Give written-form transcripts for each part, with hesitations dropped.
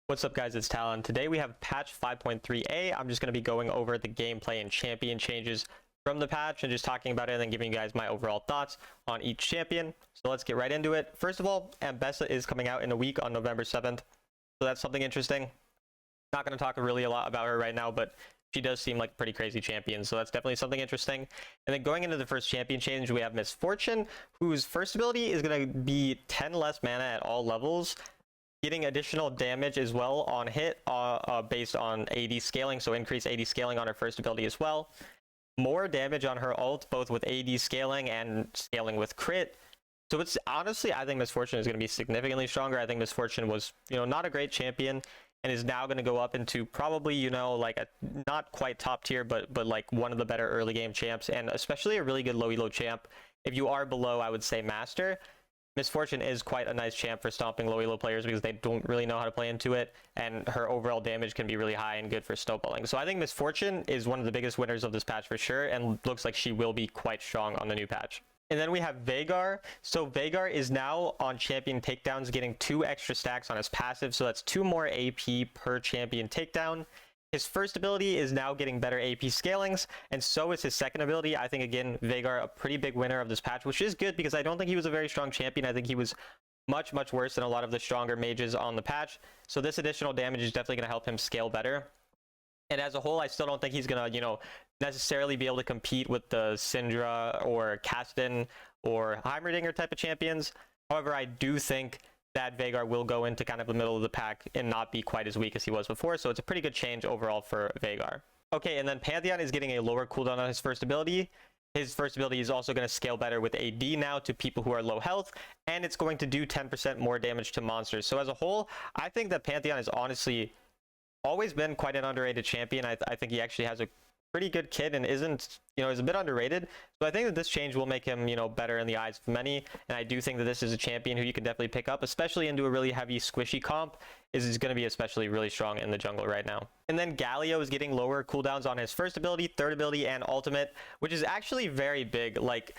What's up guys, it's Talon. Today we have patch 5.3a. I'm just going to be going over the gameplay and champion changes from the patch and just talking about it and then giving you guys my overall thoughts on each champion. So let's get right into it. First of all, Ambessa is coming out in a week on November 7th. So that's something interesting. Not going to talk really a lot about her right now, but she does seem like a pretty crazy champion. So that's definitely something interesting. And then going into the first champion change, we have Misfortune, whose first ability is going to be 10 less mana at all levels, getting additional damage as well on hit based on AD scaling, so increase AD scaling on her first ability as well. More damage on her ult, both with AD scaling and scaling with crit. So it's honestly, I think Misfortune is going to be significantly stronger. I think Misfortune was, not a great champion and is now going to go up into probably, like a not quite top tier, but like one of the better early game champs, and especially a really good low elo champ. If you are below, I would say Master. Misfortune is quite a nice champ for stomping low elo players because they don't really know how to play into it, and her overall damage can be really high and good for snowballing. So I think Misfortune is one of the biggest winners of this patch for sure, and looks like she will be quite strong on the new patch. And then we have Vargar. So Vargar is now on champion takedowns, getting 2 extra stacks on his passive, so that's 2 more AP per champion takedown. His first ability is now getting better AP scalings, and so is his second ability. I think, again, Vargar, a pretty big winner of this patch, which is good because I don't think he was a very strong champion. I think he was much, much worse than a lot of the stronger mages on the patch. So this additional damage is definitely going to help him scale better. And as a whole, I still don't think he's going to, necessarily be able to compete with the Syndra or Caston or Heimerdinger type of champions. However, I do think that Vargar will go into kind of the middle of the pack and not be quite as weak as he was before. So it's a pretty good change overall for Vargar. Okay, and then Pantheon is getting a lower cooldown on his first ability. His first ability is also going to scale better with AD now to people who are low health, and it's going to do 10% more damage to monsters. So as a whole, I think that Pantheon has honestly always been quite an underrated champion. I think he actually has a pretty good kit and isn't, is a bit underrated. So I think that this change will make him, better in the eyes of many. And I do think that this is a champion who you can definitely pick up, especially into a really heavy squishy comp. Is going to be especially really strong in the jungle right now. And then Gallo is getting lower cooldowns on his first ability, third ability, and ultimate, which is actually very big. Like,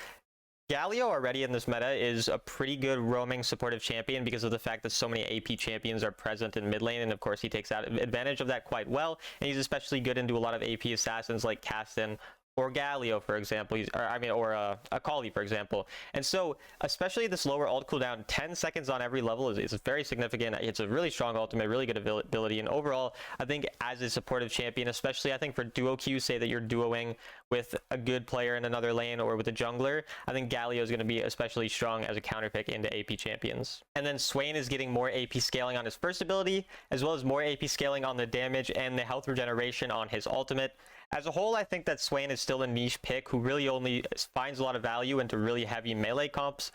Gallo already in this meta is a pretty good roaming supportive champion because of the fact that so many AP champions are present in mid lane, and of course he takes advantage of that quite well, and he's especially good into a lot of AP assassins like Caston or Gallo, for example, or Akali, for example. And so, especially this lower ult cooldown, 10 seconds on every level is very significant. It's a really strong ultimate, really good ability, and overall, I think as a supportive champion, especially I think for duo queues, say that you're duoing with a good player in another lane or with a jungler, I think Gallo is going to be especially strong as a counter pick into AP champions. And then Swain is getting more AP scaling on his first ability, as well as more AP scaling on the damage and the health regeneration on his ultimate. As a whole, I think that Swain is still a niche pick who really only finds a lot of value into really heavy melee comps.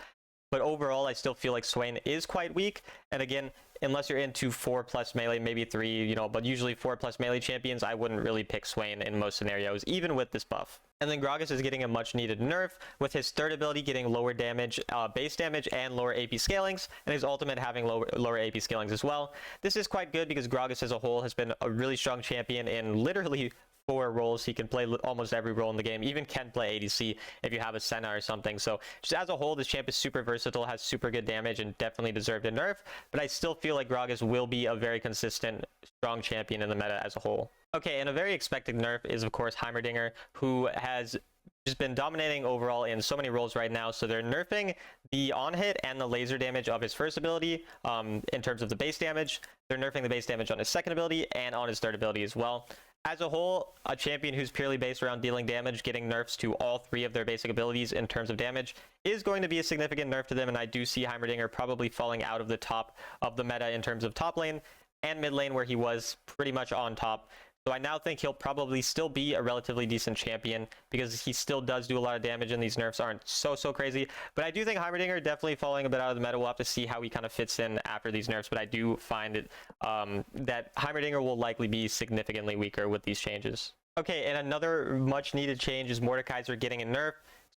But overall, I still feel like Swain is quite weak. And again, unless you're into 4+ melee, maybe 3, but usually 4+ melee champions, I wouldn't really pick Swain in most scenarios, even with this buff. And then Gragas is getting a much needed nerf, with his third ability getting lower damage, base damage, and lower AP scalings, and his ultimate having lower AP scalings as well. This is quite good because Gragas as a whole has been a really strong champion in literally 4 roles. He can play almost every role in the game, even can play ADC if you have a Senna or something. So just as a whole, this champ is super versatile, has super good damage, and definitely deserved a nerf, but I still feel like Gragas will be a very consistent, strong champion in the meta as a whole. Okay, and a very expected nerf is of course Heimerdinger, who has just been dominating overall in so many roles right now. So they're nerfing the on-hit and the laser damage of his first ability in terms of the base damage. They're nerfing the base damage on his second ability and on his third ability as well. As a whole, a champion who's purely based around dealing damage, getting nerfs to all 3 of their basic abilities in terms of damage is going to be a significant nerf to them, and I do see Heimerdinger probably falling out of the top of the meta in terms of top lane and mid lane, where he was pretty much on top. So I now think he'll probably still be a relatively decent champion because he still does do a lot of damage and these nerfs aren't so crazy. But I do think Heimerdinger definitely falling a bit out of the meta. We'll have to see how he kind of fits in after these nerfs, but I do find it that Heimerdinger will likely be significantly weaker with these changes. Okay, and another much needed change is Mor Kaiser getting a nerf.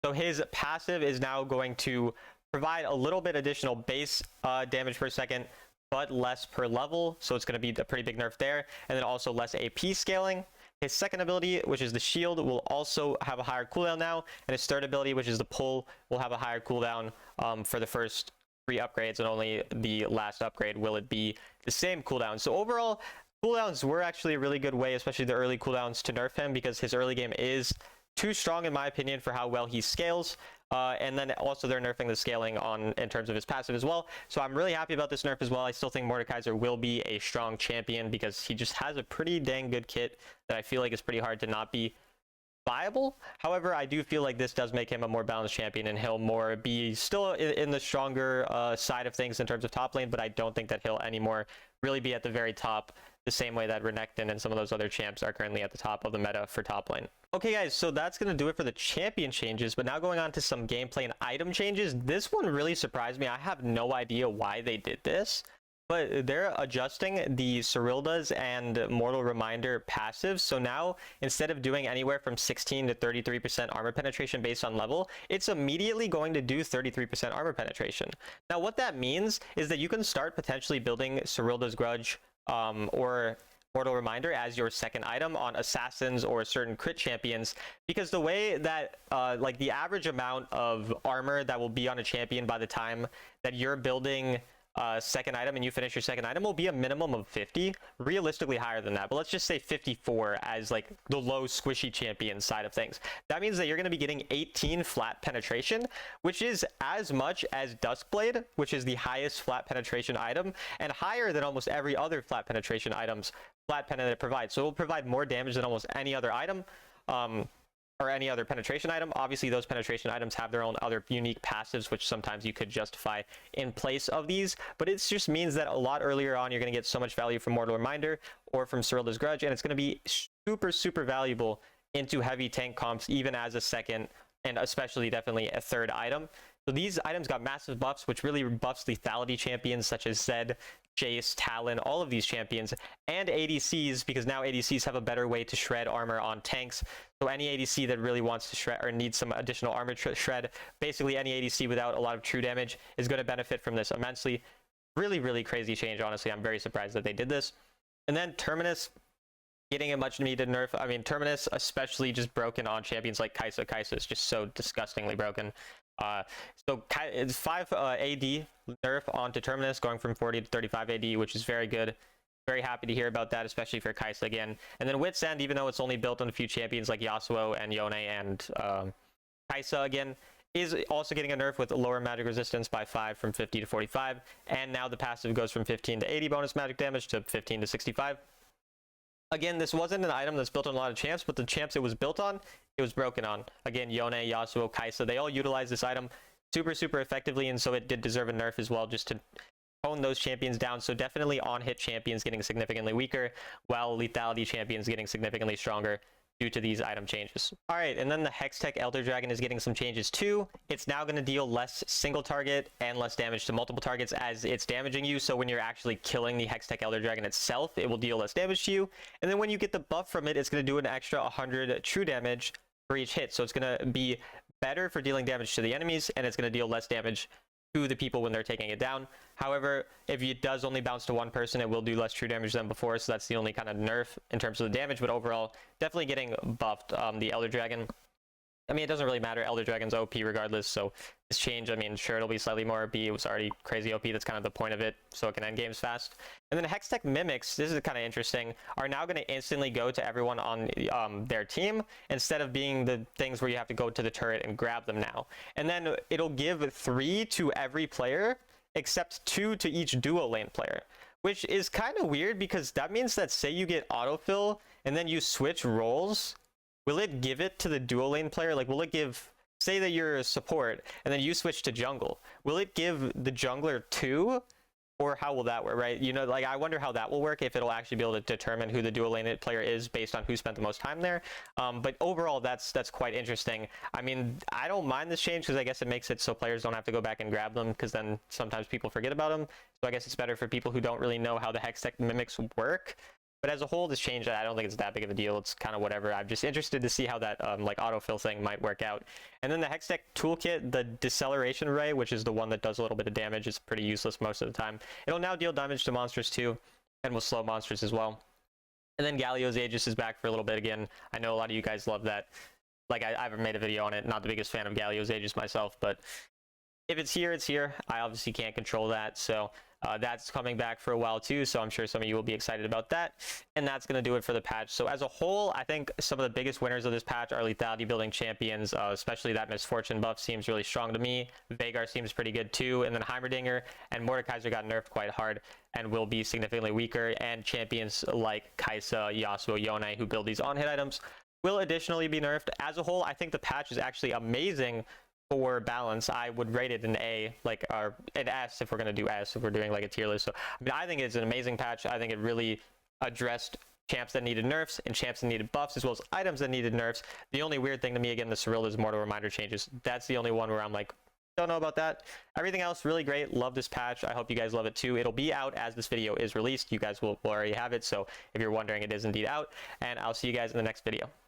So his passive is now going to provide a little bit additional base damage per second, but less per level, so it's going to be a pretty big nerf there, and then also less AP scaling. His second ability, which is the shield, will also have a higher cooldown now, and his third ability, which is the pull, will have a higher cooldown for the first 3 upgrades, and only the last upgrade will it be the same cooldown. So overall, cooldowns were actually a really good way, especially the early cooldowns, to nerf him, because his early game is too strong in my opinion for how well he scales. And then also they're nerfing the scaling in terms of his passive as well. So I'm really happy about this nerf as well. I still think Mor Kaiser will be a strong champion because he just has a pretty dang good kit that I feel like is pretty hard to not be viable. However, I do feel like this does make him a more balanced champion, and he'll more be still in the stronger side of things in terms of top lane, but I don't think that he'll anymore really be at the very top the same way that Renekton and some of those other champs are currently at the top of the meta for top lane. Okay guys, so that's going to do it for the champion changes, but now going on to some gameplay and item changes. This one really surprised me. I have no idea why they did this, but they're adjusting the Cyrilda's and Mortal Reminder passives. So now, instead of doing anywhere from 16 to 33% armor penetration based on level, it's immediately going to do 33% armor penetration. Now, what that means is that you can start potentially building Cyrilda's Grudge or Mortal Reminder as your second item on assassins or certain crit champions, because the way that like the average amount of armor that will be on a champion by the time that you're building second item and you finish your second item will be a minimum of 50, realistically higher than that, but let's just say 54 as like the low squishy champion side of things. That means that you're going to be getting 18 flat penetration, which is as much as Duskblade, which is the highest flat penetration item, and higher than almost every other flat penetration item's flat pen that it provides. So it will provide more damage than almost any other item, or any other penetration item. Obviously, those penetration items have their own other unique passives, which sometimes you could justify in place of these, but it just means that a lot earlier on, you're going to get so much value from Mortal Reminder or from Cyrilda's Grudge, and it's going to be super valuable into heavy tank comps, even as a second, and especially definitely a third item. So these items got massive buffs, which really buffs lethality champions such as Zed, Jace, Talon, all of these champions, and ADCs, because now ADCs have a better way to shred armor on tanks. So any ADC that really wants to shred or needs some additional armor shred, basically any ADC without a lot of true damage is going to benefit from this immensely. Really crazy change, honestly. I'm very surprised that they did this. And then Terminus getting a much needed nerf. I mean, Terminus especially just broken on champions like Kaisa. Kaisa is just so disgustingly broken. So it's 5 AD nerf onto Terminus, going from 40 to 35 AD, which is very good. Very happy to hear about that, especially for Kaisa again. And then Wit's End, even though it's only built on a few champions like Yasuo and Yone and Kaisa again, is also getting a nerf with lower magic resistance by 5 from 50 to 45. And now the passive goes from 15 to 80 bonus magic damage to 15 to 65. Again, this wasn't an item that's built on a lot of champs, but the champs it was built on, it was broken on. Again, Yone, Yasuo, Kaisa, they all utilize this item super effectively, and so it did deserve a nerf as well, just to tone those champions down. So definitely on-hit champions getting significantly weaker, while lethality champions getting significantly stronger due to these item changes. All right, and then the Hextech Elder Dragon is getting some changes too. It's now going to deal less single target and less damage to multiple targets as it's damaging you. So when you're actually killing the Hextech Elder Dragon itself, it will deal less damage to you. And then when you get the buff from it, it's going to do an extra 100 true damage for each hit. So it's going to be better for dealing damage to the enemies, and it's going to deal less damage to the people when they're taking it down. However, if it does only bounce to one person, it will do less true damage than before, so that's the only kind of nerf in terms of the damage, but overall, definitely getting buffed. The Elder Dragon, I mean, it doesn't really matter. Elder Dragon's OP regardless, so this change, I mean, sure, it'll be slightly more OP. It was already crazy OP. That's kind of the point of it, so it can end games fast. And then Hextech Mimics, this is kind of interesting, are now going to instantly go to everyone on their team, instead of being the things where you have to go to the turret and grab them now. And then it'll give 3 to every player, except 2 to each duo lane player, which is kind of weird, because that means that, say you get autofill and then you switch roles, will it give it to the duo lane player? Like, will it give, say that you're a support and then you switch to jungle, will it give the jungler 2? Or how will that work, right? You know, like, I wonder how that will work, if it'll actually be able to determine who the dual lane player is based on who spent the most time there. But overall, that's quite interesting. I mean, I don't mind this change, because I guess it makes it so players don't have to go back and grab them, because then sometimes people forget about them. So I guess it's better for people who don't really know how the Hextech Mimics work. But as a whole, this change, I don't think it's that big of a deal. It's kind of whatever. I'm just interested to see how that like autofill thing might work out. And then the Hextech Toolkit, the Deceleration Ray, which is the one that does a little bit of damage, is pretty useless most of the time. It'll now deal damage to monsters too, and will slow monsters as well. And then Gallo's Aegis is back for a little bit again. I know a lot of you guys love that. Like, I've made a video on it. Not the biggest fan of Gallo's Aegis myself, but if it's here, it's here. I obviously can't control that, so that's coming back for a while too, so I'm sure some of you will be excited about that. And that's going to do it for the patch. So as a whole, I think some of the biggest winners of this patch are lethality building champions, especially that Misfortune buff seems really strong to me. Vargar seems pretty good too, and then Heimerdinger and Mor Kaiser got nerfed quite hard and will be significantly weaker, and champions like Kaisa, Yasuo, Yone, who build these on-hit items, will additionally be nerfed. As a whole, I think the patch is actually amazing for balance. I would rate it an A, like, or an S if we're going to do S, if we're doing like a tier list. So I mean, I think it's an amazing patch. I think it really addressed champs that needed nerfs and champs that needed buffs, as well as items that needed nerfs. The only weird thing to me, again, the Cyrilla's Mortal Reminder changes. That's the only one where I'm like, don't know about that. Everything else really great. Love this patch. I hope you guys love it too. It'll be out as this video is released. You guys will already have it, so if you're wondering, it is indeed out, and I'll see you guys in the next video.